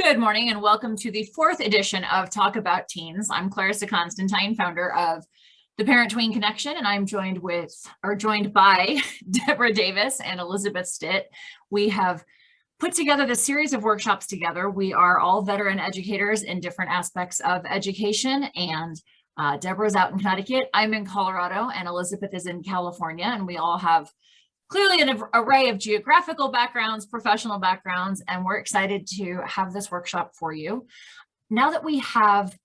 Good morning and welcome to the fourth edition of Talk About Teens. I'm Clarissa Constantine, founder of the Parent Tween Connection, and I'm joined by Deborah Davis and Elizabeth Stitt. We have put together this series of workshops together. We are all veteran educators in different aspects of education, and Deborah's out in Connecticut, I'm in Colorado, and Elizabeth is in California, and we all have clearly an array of geographical backgrounds, professional backgrounds, and we're excited to have this workshop for you. Now that we have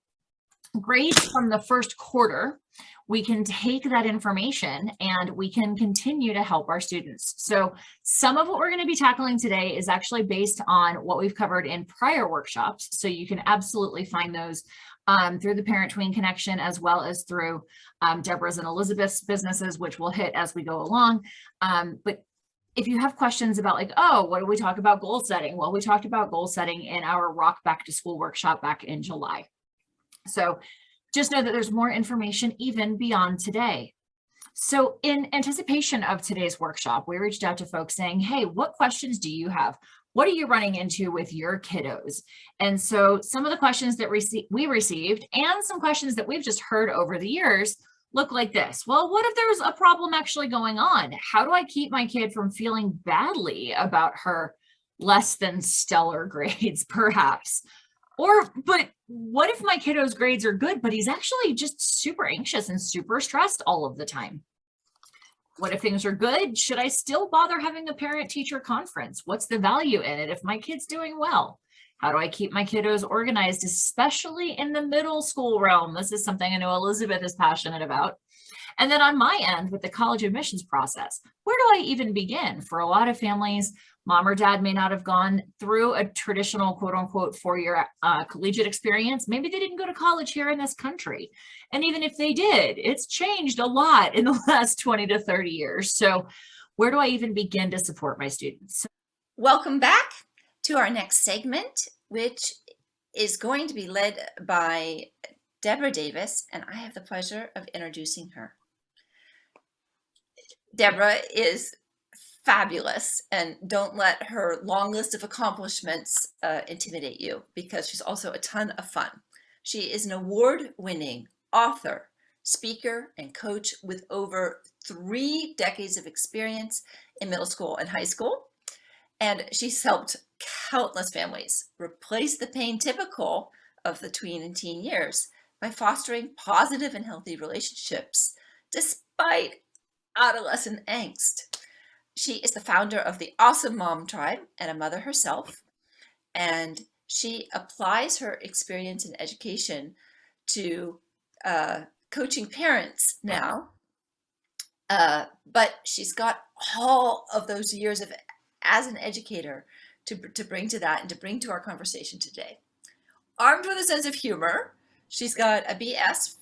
grades from the first quarter, we can take that information and we can continue to help our students. So some of what we're going to be tackling today is actually based on what we've covered in prior workshops. So you can absolutely find those through the Parent Tween Connection, as well as through Deborah's and Elizabeth's businesses, which we'll hit as we go along. But if you have questions about like, oh, what do we talk about goal setting? Well, we talked about goal setting in our Rock Back to School workshop back in July. So just know that there's more information even beyond today. So in anticipation of today's workshop, we reached out to folks saying, hey, what questions do you have? What are you running into with your kiddos? And so some of the questions that we received and some questions that we've just heard over the years look like this. Well, what if there's a problem actually going on? How do I keep my kid from feeling badly about her less than stellar grades, perhaps? But what if my kiddo's grades are good, but he's actually just super anxious and super stressed all of the time? What if things are good? Should I still bother having a parent-teacher conference? What's the value in it if my kid's doing well? How do I keep my kiddos organized, especially in the middle school realm? This is something I know Elizabeth is passionate about. And then on my end, with the college admissions process, where do I even begin? For a lot of families, mom or dad may not have gone through a traditional quote unquote four-year collegiate experience. Maybe they didn't go to college here in this country. And even if they did, it's changed a lot in the last 20 to 30 years. So where do I even begin to support my students? Welcome back to our next segment, which is going to be led by Deborah Davis, and I have the pleasure of introducing her. Deborah is fabulous, and don't let her long list of accomplishments intimidate you, because she's also a ton of fun. She is an award-winning author, speaker, and coach with over 3 decades of experience in middle school and high school. And she's helped countless families replace the pain typical of the tween and teen years by fostering positive and healthy relationships despite adolescent angst. She is the founder of the Awesome Mom Tribe and a mother herself, and she applies her experience in education to coaching parents now, but she's got all of those years of as an educator to bring to that and to bring to our conversation today. Armed with a sense of humor, she's got a BS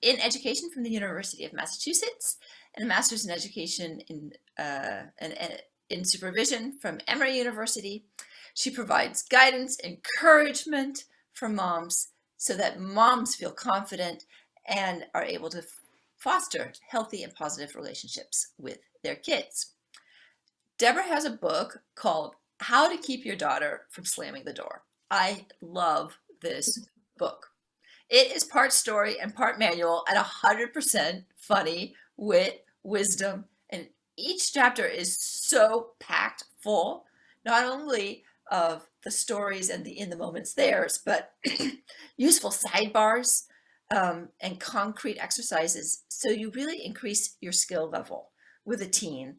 in education from the University of Massachusetts and a master's in education in supervision from Emory University. She provides guidance, encouragement for moms so that moms feel confident and are able to foster healthy and positive relationships with their kids. Deborah has a book called How to Keep Your Daughter from Slamming the Door. I love this book. It is part story and part manual and 100% funny, wit, wisdom, and each chapter is so packed full, not only of the stories and the in the moments theirs, but useful sidebars and concrete exercises, so you really increase your skill level with a teen.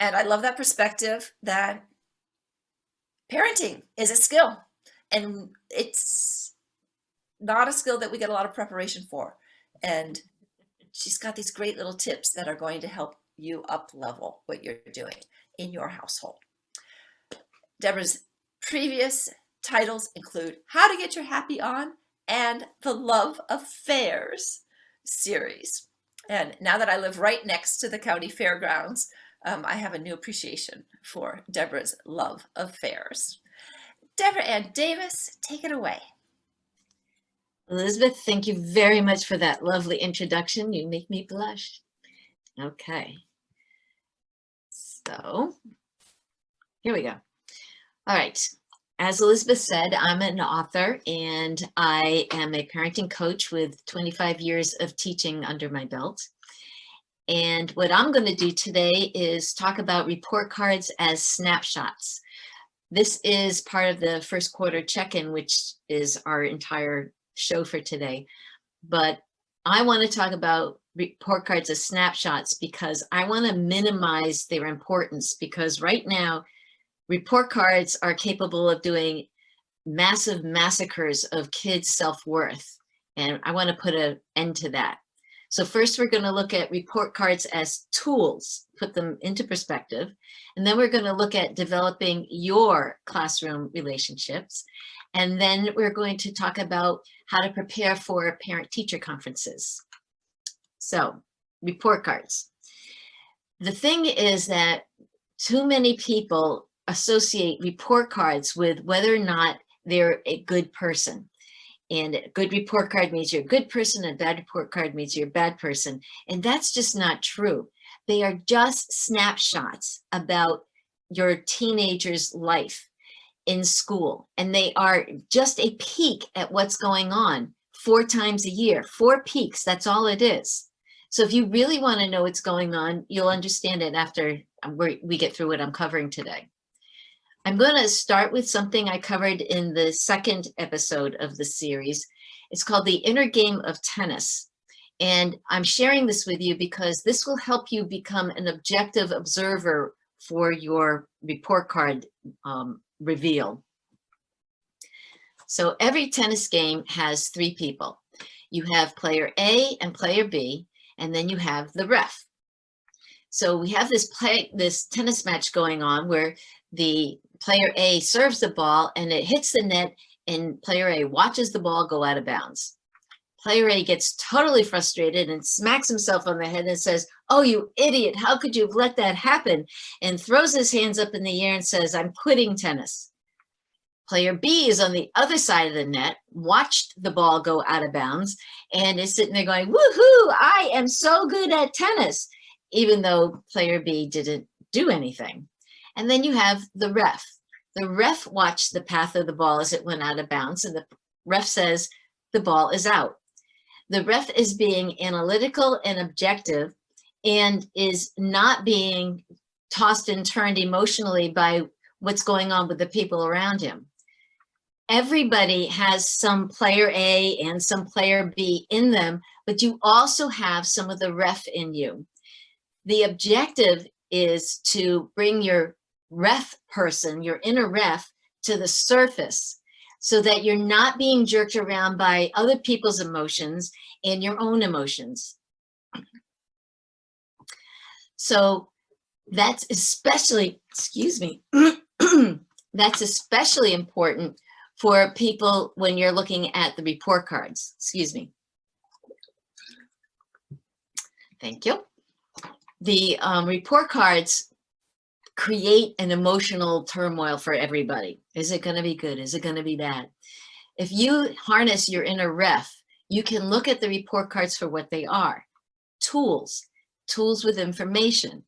And I love that perspective that parenting is a skill, and it's not a skill that we get a lot of preparation for. And she's got these great little tips that are going to help you up level what you're doing in your household. Deborah's previous titles include How to Get Your Happy On and the Love Affairs series. And now that I live right next to the county fairgrounds, I have a new appreciation for Deborah's love affairs. Deborah Ann Davis, take it away. Elizabeth, thank you very much for that lovely introduction. You make me blush. Okay. So here we go. All right. As Elizabeth said, I'm an author and I am a parenting coach with 25 years of teaching under my belt. And what I'm going to do today is talk about report cards as snapshots. This is part of the first quarter check-in, which is our entire show for today. But I want to talk about report cards as snapshots because I want to minimize their importance, because right now report cards are capable of doing massive massacres of kids' self-worth. And I want to put an end to that. So first we're going to look at report cards as tools, put them into perspective. And then we're going to look at developing your classroom relationships. And then we're going to talk about how to prepare for parent-teacher conferences. So, report cards. The thing is that too many people associate report cards with whether or not they're a good person. And a good report card means you're a good person, and a bad report card means you're a bad person. And that's just not true. They are just snapshots about your teenager's life in school. And they are just a peek at what's going on 4 times a year. 4 peeks, that's all it is. So if you really want to know what's going on, you'll understand it after we get through what I'm covering today. I'm going to start with something I covered in the second episode of the series. It's called The Inner Game of Tennis. And I'm sharing this with you because this will help you become an objective observer for your report card reveal. So every tennis game has 3 people. You have player A and player B, and then you have the ref. So we have this tennis match going on where the player A serves the ball and it hits the net, and player A watches the ball go out of bounds. Player A gets totally frustrated and smacks himself on the head and says, "Oh, you idiot, how could you have let that happen?" and throws his hands up in the air and says, "I'm quitting tennis." Player B is on the other side of the net, watched the ball go out of bounds, and is sitting there going, "Woohoo, I am so good at tennis," even though player B didn't do anything. And then you have the ref. The ref watched the path of the ball as it went out of bounds, and the ref says the ball is out. The ref is being analytical and objective and is not being tossed and turned emotionally by what's going on with the people around him. Everybody has some player A and some player B in them, but you also have some of the ref in you. The objective is to bring your ref person, your inner ref, to the surface so that you're not being jerked around by other people's emotions and your own emotions. So that's especially, excuse me, that's especially important for people when you're looking at the report cards. Excuse me. Thank you. The report cards create an emotional turmoil for everybody. Is it going to be good? Is it going to be bad? If you harness your inner ref, you can look at the report cards for what they are. Tools with information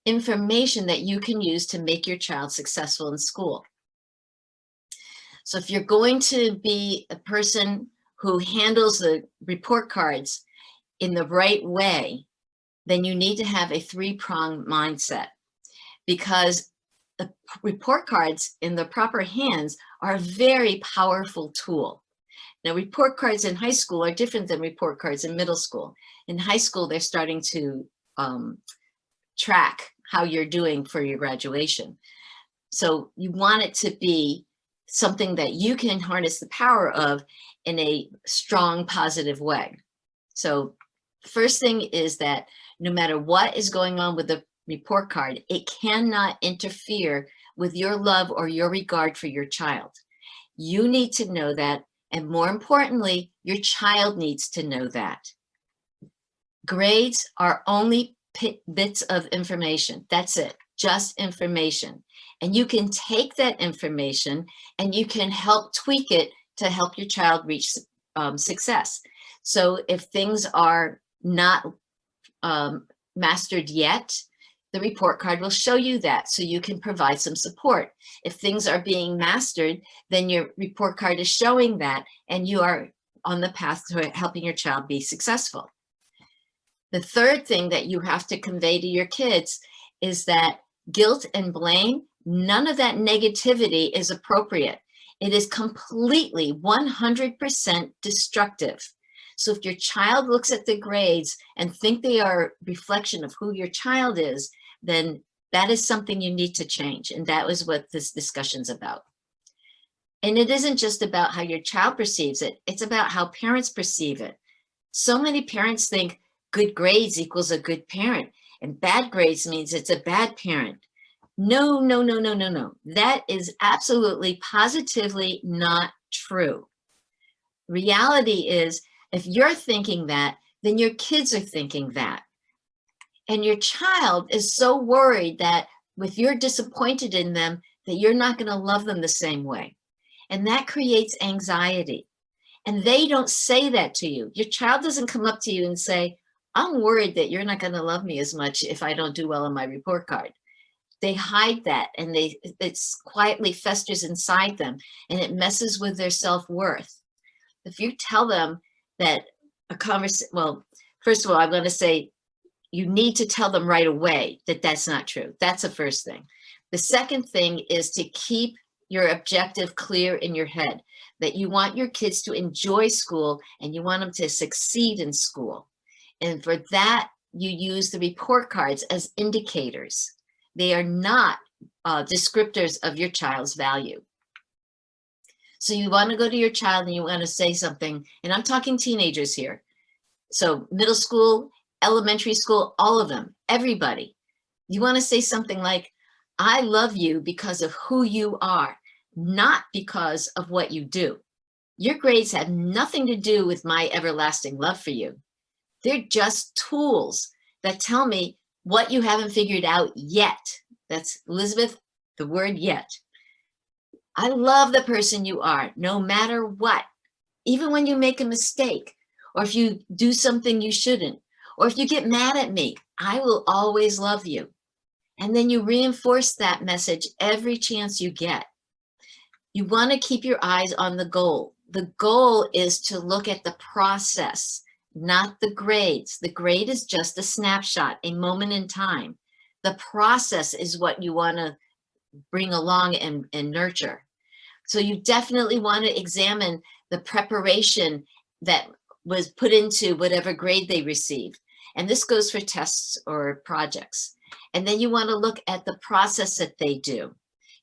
that you can use to make your child successful in school. So if you're going to be a person who handles the report cards in the right way, then you need to have a 3-pronged mindset, because the report cards in the proper hands are a very powerful tool. Now, report cards in high school are different than report cards in middle school. In high school, they're starting to track how you're doing for your graduation. So you want it to be something that you can harness the power of in a strong, positive way. So first thing is that no matter what is going on with the report card, it cannot interfere with your love or your regard for your child. You need to know that, and more importantly, your child needs to know that. Grades are only bits of information. That's it, just information. And you can take that information and you can help tweak it to help your child reach success. So if things are not mastered yet, the report card will show you that, so you can provide some support. If things are being mastered, then your report card is showing that, and you are on the path to helping your child be successful. The third thing that you have to convey to your kids is that guilt and blame, none of that negativity is appropriate. It is completely 100% destructive. So if your child looks at the grades and think they are a reflection of who your child is, then that is something you need to change. And that was what this discussion's about. And it isn't just about how your child perceives it, it's about how parents perceive it. So many parents think good grades equals a good parent, and bad grades means it's a bad parent. No, no, no, no, no, no. That is absolutely, positively not true. Reality is, if you're thinking that, then your kids are thinking that. And your child is so worried that if you're disappointed in them, that you're not going to love them the same way. And that creates anxiety. And they don't say that to you. Your child doesn't come up to you and say, I'm worried that you're not going to love me as much if I don't do well on my report card. They hide that, and it's quietly festers inside them, and it messes with their self-worth. If you tell them that well, first of all, I'm going to say you need to tell them right away that that's not true. That's the first thing. The second thing is to keep your objective clear in your head, that you want your kids to enjoy school and you want them to succeed in school. And for that, you use the report cards as indicators. They are not descriptors of your child's value. So you want to go to your child and you want to say something, and I'm talking teenagers here. So middle school, elementary school, all of them, everybody. You want to say something like, I love you because of who you are, not because of what you do. Your grades have nothing to do with my everlasting love for you. They're just tools that tell me what you haven't figured out yet. That's, Elizabeth, the word yet. I love the person you are, no matter what. Even when you make a mistake, or if you do something you shouldn't, or if you get mad at me, I will always love you. And then you reinforce that message every chance you get. You want to keep your eyes on the goal. The goal is to look at the process, not the grades. The grade is just a snapshot, a moment in time. The process is what you want to bring along and nurture. So you definitely want to examine the preparation that was put into whatever grade they received. And this goes for tests or projects. And then you want to look at the process that they do.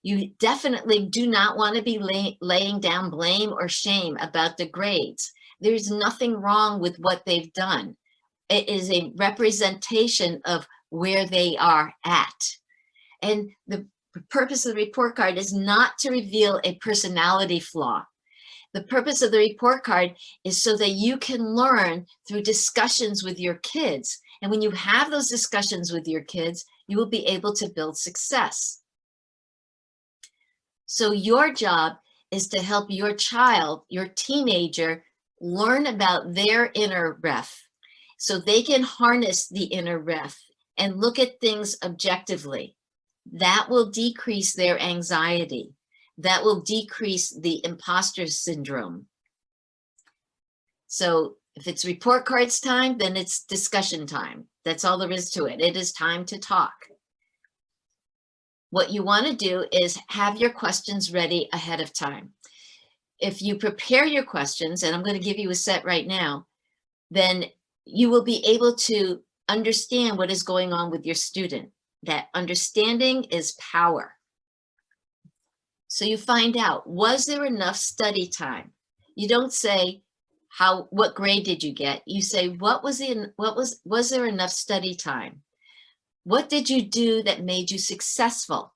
You definitely do not want to be laying down blame or shame about the grades. There's nothing wrong with what they've done. It is a representation of where they are at. And the purpose of the report card is not to reveal a personality flaw. The purpose of the report card is so that you can learn through discussions with your kids. And when you have those discussions with your kids, you will be able to build success. So your job is to help your child, your teenager, learn about their inner ref so they can harness the inner ref and look at things objectively. That will decrease their anxiety. That will decrease the imposter syndrome. So if it's report cards time, then it's discussion time. That's all there is to it. It is time to talk. What you want to do is have your questions ready ahead of time. If you prepare your questions, and I'm going to give you a set right now, then you will be able to understand what is going on with your student. That understanding is power. So you find out, was there enough study time? You don't say, what grade did you get? You say, was there enough study time? What did you do that made you successful?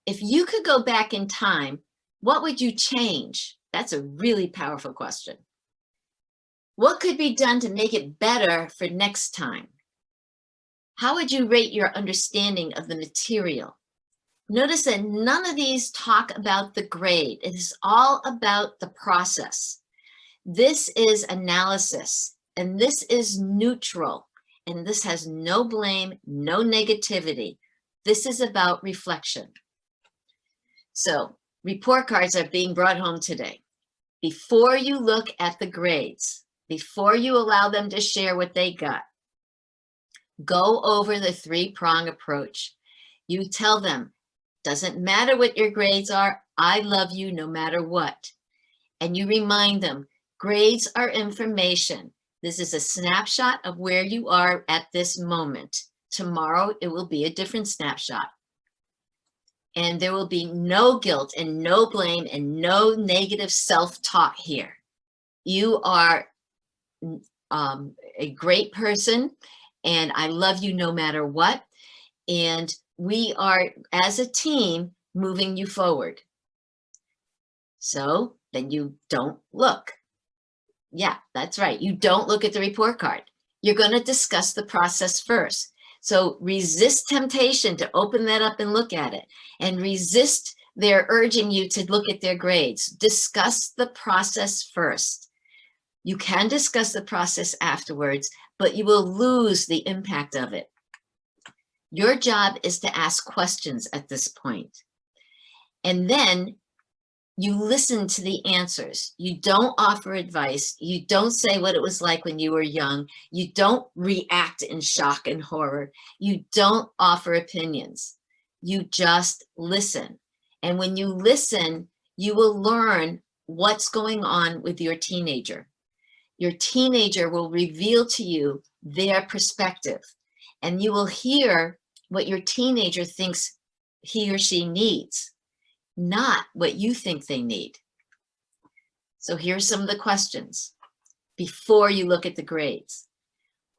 If you could go back in time, what would you change? That's a really powerful question. What could be done to make it better for next time? How would you rate your understanding of the material? Notice that none of these talk about the grade. It is all about the process. This is analysis, and this is neutral, and this has no blame, no negativity. This is about reflection. So report cards are being brought home today. Before you look at the grades, before you allow them to share what they got, go over the three-prong approach. You tell them, doesn't matter what your grades are, I love you no matter what. And you remind them, grades are information. This is a snapshot of where you are at this moment. Tomorrow, it will be a different snapshot. And there will be no guilt and no blame and no negative self-talk here. You are a great person, and I love you no matter what. And we are, as a team, moving you forward. So then you don't look. Yeah, that's right. You don't look at the report card. You're going to discuss the process first. So resist temptation to open that up and look at it, and resist their urging you to look at their grades. Discuss the process first. You can discuss the process afterwards, but you will lose the impact of it. Your job is to ask questions at this point. And then you listen to the answers. You don't offer advice. You don't say what it was like when you were young. You don't react in shock and horror. You don't offer opinions. You just listen. And when you listen, you will learn what's going on with your teenager. Your teenager will reveal to you their perspective, and you will hear what your teenager thinks he or she needs, not what you think they need. So here's some of the questions before you look at the grades.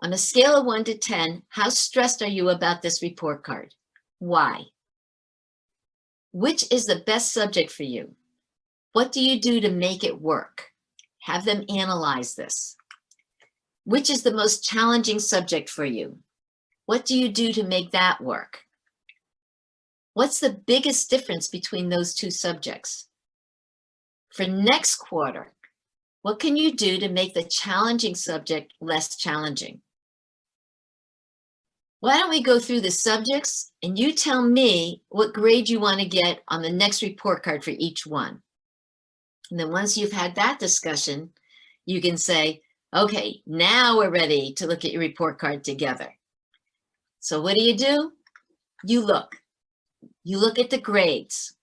On a scale of 1 to 10, how stressed are you about this report card? Why? Which is the best subject for you? What do you do to make it work? Have them analyze this. Which is the most challenging subject for you? What do you do to make that work? What's the biggest difference between those two subjects? For next quarter, what can you do to make the challenging subject less challenging? Why don't we go through the subjects and you tell me what grade you want to get on the next report card for each one. And then once you've had that discussion, you can say, okay, now we're ready to look at your report card together. So what do? You look at the grades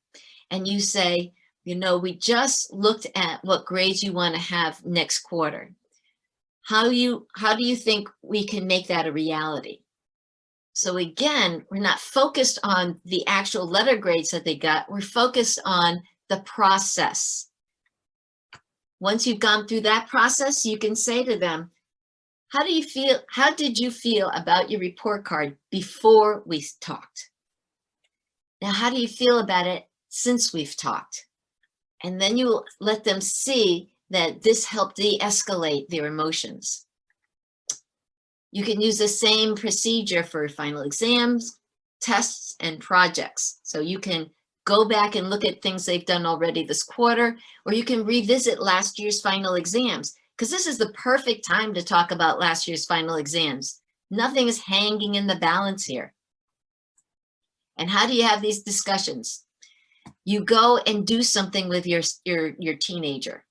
and you say, you know, we just looked at what grades you want to have next quarter. How do you think we can make that a reality? So again, we're not focused on the actual letter grades that they got. We're focused on the process. Once you've gone through that process, you can say to them, how did you feel about your report card before we talked? Now, how do you feel about it since we've talked? And then you will let them see that this helped de-escalate their emotions. You can use the same procedure for final exams, tests, and projects. So you can go back and look at things they've done already this quarter, or you can revisit last year's final exams, because this is the perfect time to talk about last year's final exams. Nothing is hanging in the balance here. And how do you have these discussions? You go and do something with your teenager.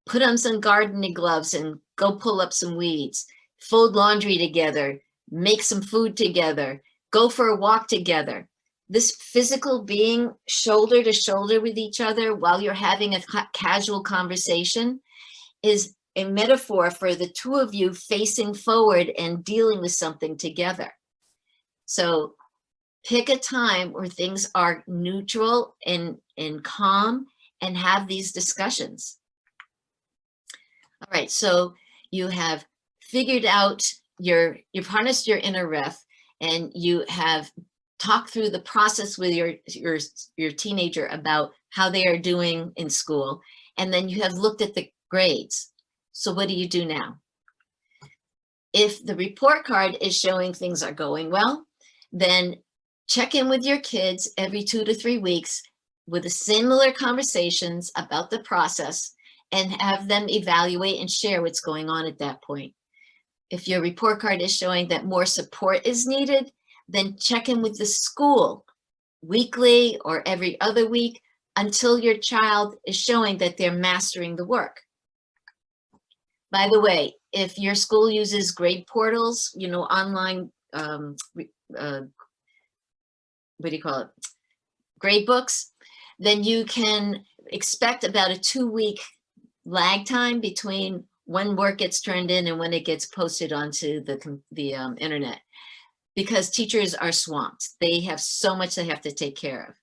Put on some gardening gloves and go pull up some weeds. Fold laundry together. Make some food together. Go for a walk together. This physical being shoulder to shoulder with each other while you're having a casual conversation is a metaphor for the two of you facing forward and dealing with something together. So pick a time where things are neutral and calm and have these discussions. All right, so you have figured out you've harnessed your inner ref, and you have talked through the process with your teenager about how they are doing in school, and then you have looked at the grades. So what do you do now? If the report card is showing things are going well, then check in with your kids every 2 to 3 weeks with similar conversations about the process and have them evaluate and share what's going on at that point. If your report card is showing that more support is needed, then check in with the school weekly or every other week until your child is showing that they're mastering the work. By the way, if your school uses grade portals, online, what do you call it? Grade books, then you can expect about a 2-week lag time between when work gets turned in and when it gets posted onto the internet, because teachers are swamped. They have so much they have to take care of.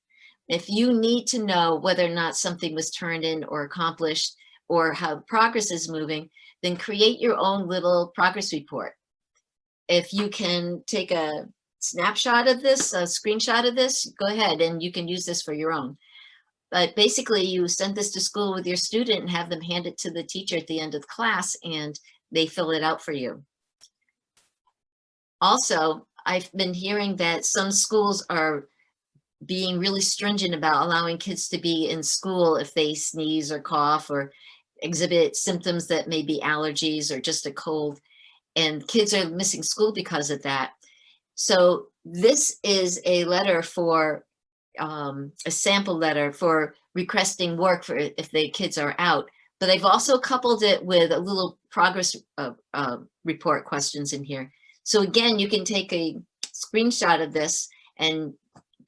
If you need to know whether or not something was turned in or accomplished or how progress is moving, then create your own little progress report. If you can take a snapshot of this, a screenshot of this, go ahead and you can use this for your own. But basically you send this to school with your student and have them hand it to the teacher at the end of the class and they fill it out for you. Also, I've been hearing that some schools are being really stringent about allowing kids to be in school if they sneeze or cough or exhibit symptoms that may be allergies or just a cold, and kids are missing school because of that. So this is a letter for a sample letter for requesting work for if the kids are out, but I've also coupled it with a little progress report questions in here. So again, you can take a screenshot of this and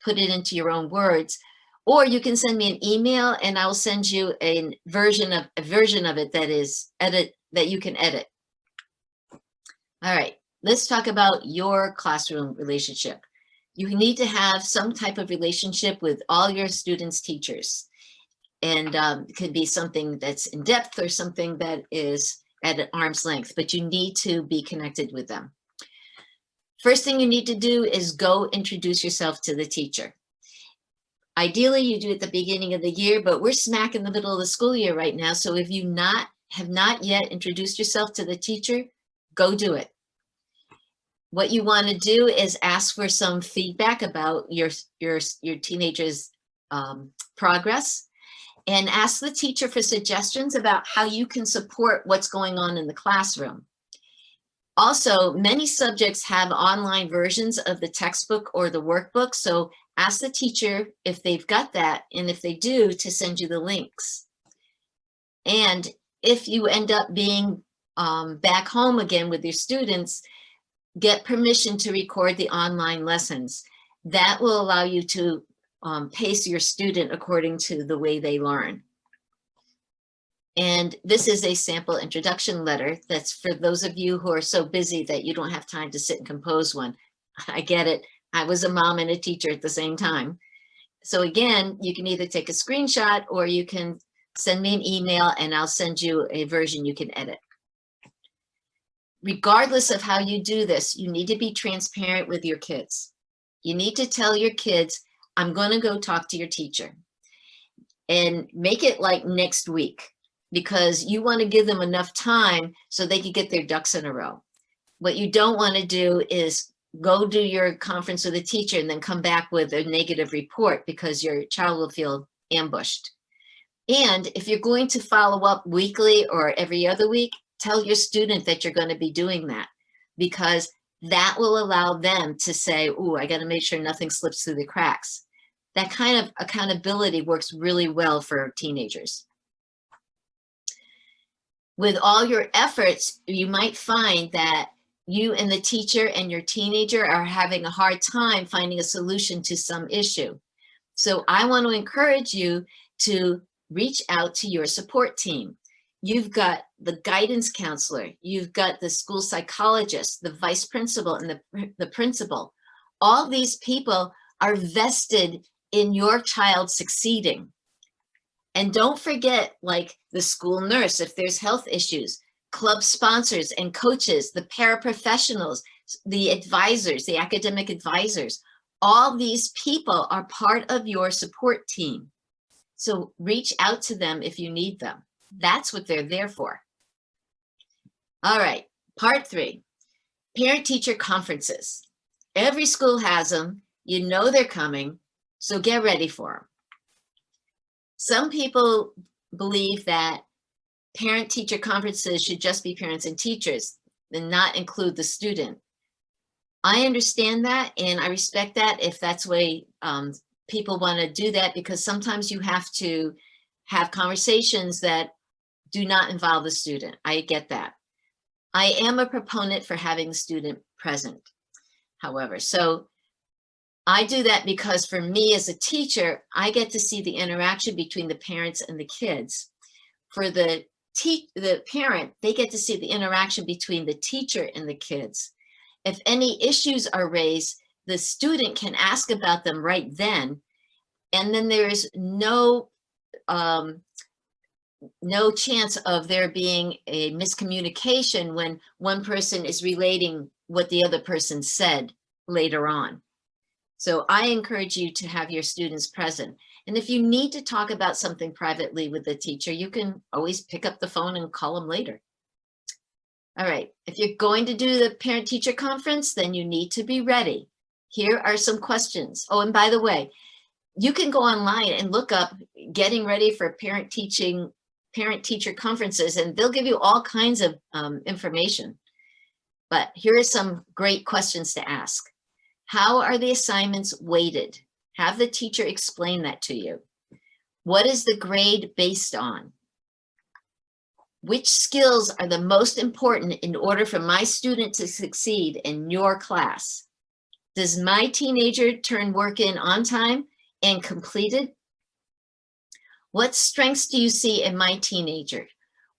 put it into your own words, or you can send me an email and I'll send you a version of it that you can edit. All right, let's talk about your classroom relationship. You need to have some type of relationship with all your students' teachers. And it could be something that's in depth or something that is at an arm's length, but you need to be connected with them. First thing you need to do is go introduce yourself to the teacher. Ideally, you do it at the beginning of the year, but we're smack in the middle of the school year right now. So if you have not yet introduced yourself to the teacher, go do it. What you want to do is ask for some feedback about your teenager's progress, and ask the teacher for suggestions about how you can support what's going on in the classroom. Also, many subjects have online versions of the textbook or the workbook, so ask the teacher if they've got that, and if they do, to send you the links. And if you end up being back home again with your students, get permission to record the online lessons. That will allow you to pace your student according to the way they learn. And this is a sample introduction letter that's for those of you who are so busy that you don't have time to sit and compose one. I get it. I was a mom and a teacher at the same time. So again, you can either take a screenshot or you can send me an email and I'll send you a version you can edit. Regardless of how you do this, you need to be transparent with your kids. You need to tell your kids, I'm going to go talk to your teacher, and make it like next week, because you want to give them enough time so they can get their ducks in a row. What you don't want to do is go do your conference with a teacher and then come back with a negative report, because your child will feel ambushed. And if you're going to follow up weekly or every other week, tell your student that you're going to be doing that, because that will allow them to say, "Ooh, I got to make sure nothing slips through the cracks." That kind of accountability works really well for teenagers. With all your efforts, you might find that you and the teacher and your teenager are having a hard time finding a solution to some issue. So I want to encourage you to reach out to your support team. You've got the guidance counselor, you've got the school psychologist, the vice principal, and the principal. All these people are vested in your child succeeding. And don't forget, like the school nurse, if there's health issues, club sponsors and coaches, the paraprofessionals, the advisors, the academic advisors, all these people are part of your support team. So reach out to them if you need them. That's what they're there for. All right, part 3, parent-teacher conferences. Every school has them. You know they're coming, so get ready for them. Some people believe that parent-teacher conferences should just be parents and teachers. and not include the student. I understand that and I respect that if that's the way people want to do that, because sometimes you have to have conversations that do not involve the student. I get that. I am a proponent for having the student present, however. So I do that because for me as a teacher, I get to see the interaction between the parents and the kids. For the parent, they get to see the interaction between the teacher and the kids. If any issues are raised, the student can ask about them right then, and then there's no chance of there being a miscommunication when one person is relating what the other person said later on. So I encourage you to have your students present. And if you need to talk about something privately with the teacher, you can always pick up the phone and call them later. All right, if you're going to do the parent-teacher conference, then you need to be ready. Here are some questions. Oh, and by the way, you can go online and look up getting ready for parent-teacher conferences, and they'll give you all kinds of information. But here are some great questions to ask. How are the assignments weighted? Have the teacher explain that to you. What is the grade based on? Which skills are the most important in order for my student to succeed in your class? Does my teenager turn work in on time and completed? What strengths do you see in my teenager?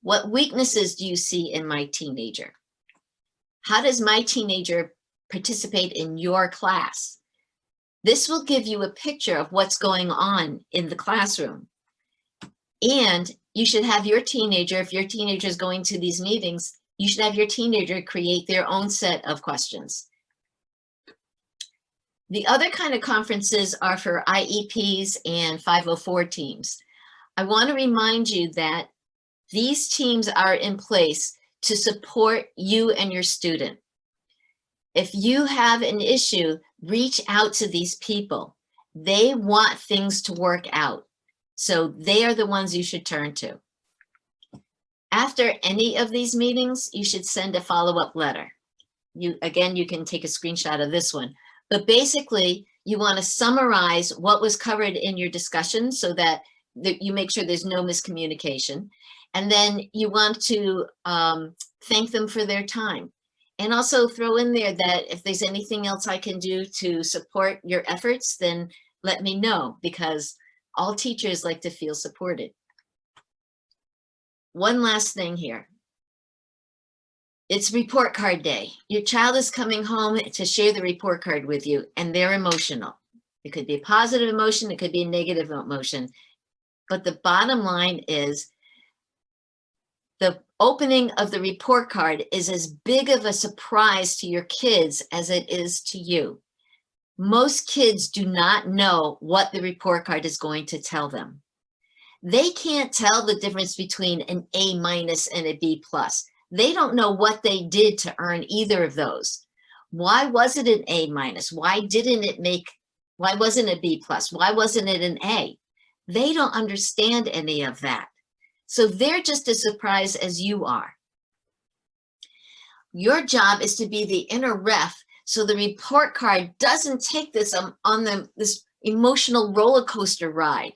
What weaknesses do you see in my teenager? How does my teenager participate in your class? This will give you a picture of what's going on in the classroom. And you should have your teenager, if your teenager is going to these meetings, you should have your teenager create their own set of questions. The other kind of conferences are for IEPs and 504 teams. I want to remind you that these teams are in place to support you and your student. If you have an issue, reach out to these people. They want things to work out. So they are the ones you should turn to. After any of these meetings, you should send a follow-up letter. You can take a screenshot of this one. But basically, you want to summarize what was covered in your discussion so that you make sure there's no miscommunication. And then you want to thank them for their time. And also throw in there that if there's anything else I can do to support your efforts, then let me know, because all teachers like to feel supported. One last thing here. It's report card day. Your child is coming home to share the report card with you, and they're emotional. It could be a positive emotion, it could be a negative emotion. But the bottom line is the opening of the report card is as big of a surprise to your kids as it is to you. Most kids do not know what the report card is going to tell them. They can't tell the difference between an A- and a B+. They don't know what they did to earn either of those. Why was it an A-? Why wasn't it a B+? Why wasn't it an A? They don't understand any of that. So they're just as surprised as you are. Your job is to be the inner ref so the report card doesn't take this this emotional roller coaster ride.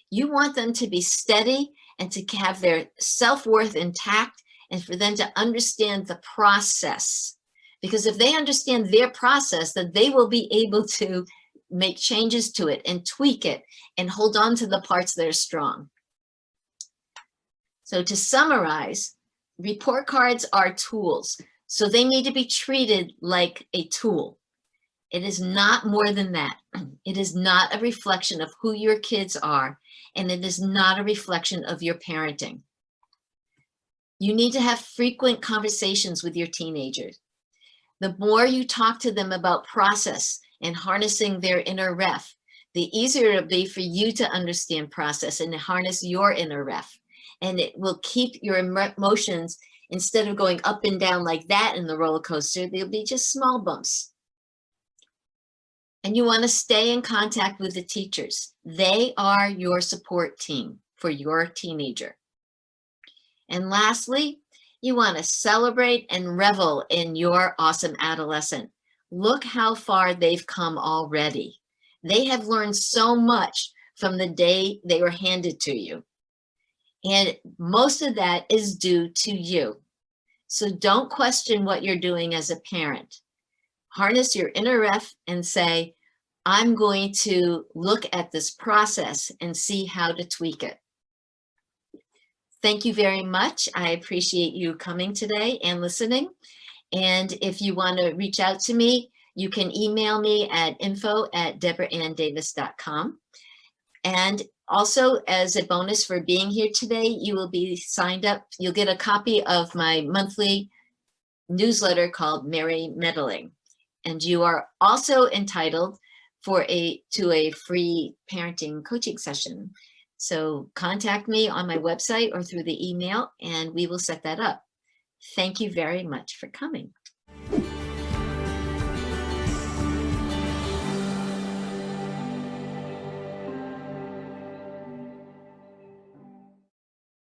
You want them to be steady and to have their self-worth intact and for them to understand the process. Because if they understand their process, then they will be able to make changes to it and tweak it and hold on to the parts that are strong. So to summarize, report cards are tools. So they need to be treated like a tool. It is not more than that. It is not a reflection of who your kids are, and it is not a reflection of your parenting. You need to have frequent conversations with your teenagers. The more you talk to them about process and harnessing their inner ref, the easier it'll be for you to understand process and harness your inner ref. And it will keep your emotions, instead of going up and down like that in the roller coaster, they'll be just small bumps. And you want to stay in contact with the teachers. They are your support team for your teenager. And lastly, You want to celebrate and revel in your awesome adolescent. Look how far they've come already. They have learned so much from the day they were handed to you. And most of that is due to you. So don't question what you're doing as a parent. Harness your inner ref and say, I'm going to look at this process and see how to tweak it. Thank you very much. I appreciate you coming today and listening. And if you want to reach out to me, you can email me at info@deborahanndavis.com. And also, as a bonus for being here today, you will be signed up. You'll get a copy of my monthly newsletter called Merry Meddling. And you are also entitled to a free parenting coaching session. So contact me on my website or through the email, and we will set that up. Thank you very much for coming.